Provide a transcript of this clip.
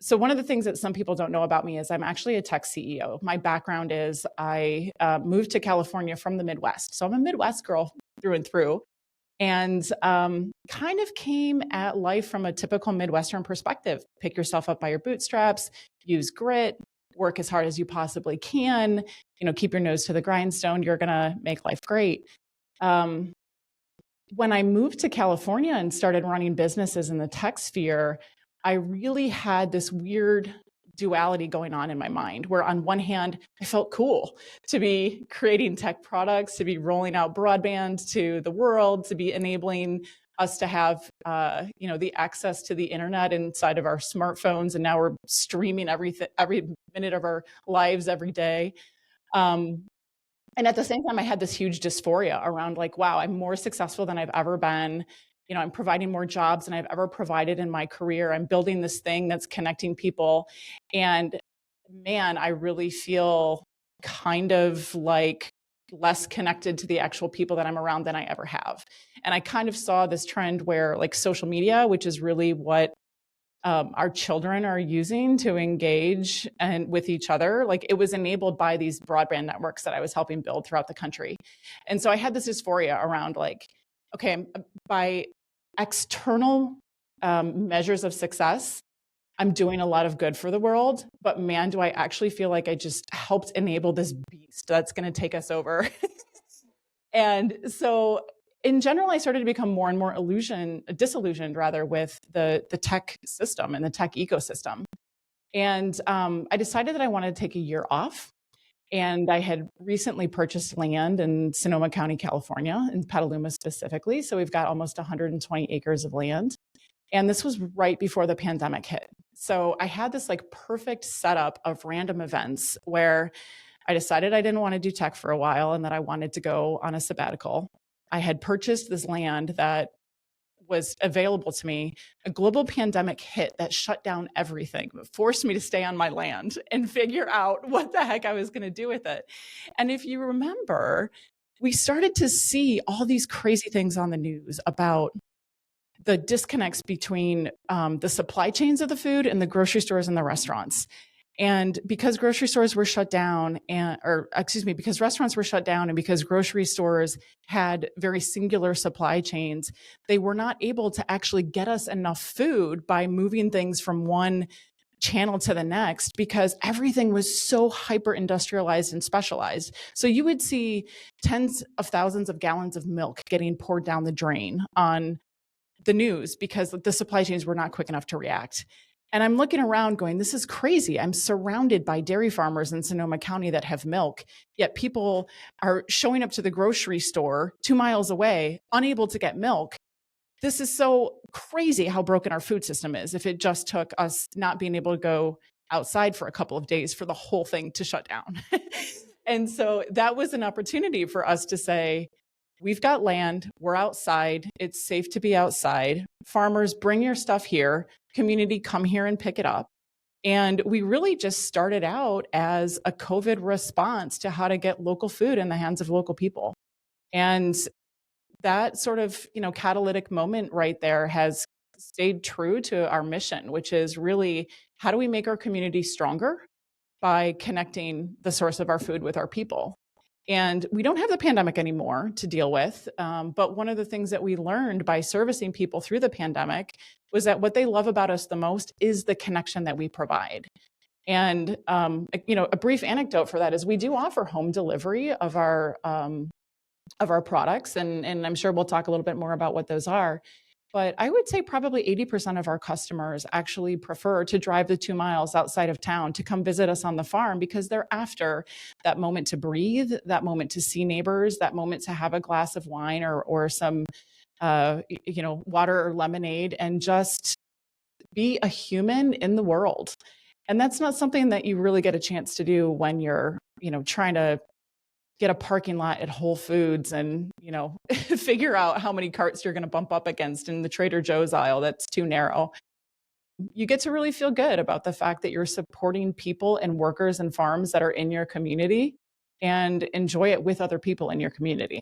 So one of the things that some people don't know about me is I'm actually a tech CEO. My background is I moved to California from the Midwest. So I'm a Midwest girl through and through, and kind of came at life from a typical Midwestern perspective. Pick yourself up by your bootstraps, use grit, work as hard as you possibly can, keep your nose to the grindstone. You're going to make life great. Um, when I moved to California and started running businesses in the tech sphere, I really had this weird duality going on in my mind, where on one hand, I felt cool to be creating tech products, to be rolling out broadband to the world, to be enabling us to have the access to the internet inside of our smartphones. And now we're streaming everything, every minute of our lives every day. And at the same time, I had this huge dysphoria around like, wow, I'm more successful than I've ever been. I'm providing more jobs than I've ever provided in my career. I'm building this thing that's connecting people. And man, I really feel kind of like less connected to the actual people that I'm around than I ever have. And I kind of saw this trend where like social media, which is really what our children are using to engage and with each other, like it was enabled by these broadband networks that I was helping build throughout the country. And so I had this dysphoria around like, okay, by external measures of success, I'm doing a lot of good for the world, but man, do I actually feel like I just helped enable this beast that's going to take us over. And so in general, I started to become more and more disillusioned rather with the tech system and the tech ecosystem. And I decided that I wanted to take a year off. And I had recently purchased land in Sonoma County, California, in Petaluma specifically. So we've got almost 120 acres of land. And this was right before the pandemic hit. So I had this like perfect setup of random events where I decided I didn't want to do tech for a while and that I wanted to go on a sabbatical. I had purchased this land that was available to me. A global pandemic hit that shut down everything, but forced me to stay on my land and figure out what the heck I was going to do with it. And if you remember, we started to see all these crazy things on the news about the disconnects between the supply chains of the food and the grocery stores and the restaurants. And because grocery stores were shut down because restaurants were shut down and because grocery stores had very singular supply chains, they were not able to actually get us enough food by moving things from one channel to the next because everything was so hyper industrialized and specialized. So you would see tens of thousands of gallons of milk getting poured down the drain on the news because the supply chains were not quick enough to react. And I'm looking around going, this is crazy. I'm surrounded by dairy farmers in Sonoma County that have milk, yet people are showing up to the grocery store 2 miles away, unable to get milk. This is so crazy how broken our food system is if it just took us not being able to go outside for a couple of days for the whole thing to shut down. And so that was an opportunity for us to say, we've got land, we're outside, it's safe to be outside. Farmers, bring your stuff here. Community, come here and pick it up. And we really just started out as a COVID response to how to get local food in the hands of local people. And that sort of, catalytic moment right there has stayed true to our mission, which is really how do we make our community stronger by connecting the source of our food with our people? And we don't have the pandemic anymore to deal with. But one of the things that we learned by servicing people through the pandemic was that what they love about us the most is the connection that we provide. And, a brief anecdote for that is we do offer home delivery of our products. And I'm sure we'll talk a little bit more about what those are. But I would say probably 80% of our customers actually prefer to drive the 2 miles outside of town to come visit us on the farm because they're after that moment to breathe, that moment to see neighbors, that moment to have a glass of wine or some, water or lemonade and just be a human in the world. And that's not something that you really get a chance to do when you're, trying to get a parking lot at Whole Foods and, figure out how many carts you're going to bump up against in the Trader Joe's aisle that's too narrow. You get to really feel good about the fact that you're supporting people and workers and farms that are in your community and enjoy it with other people in your community.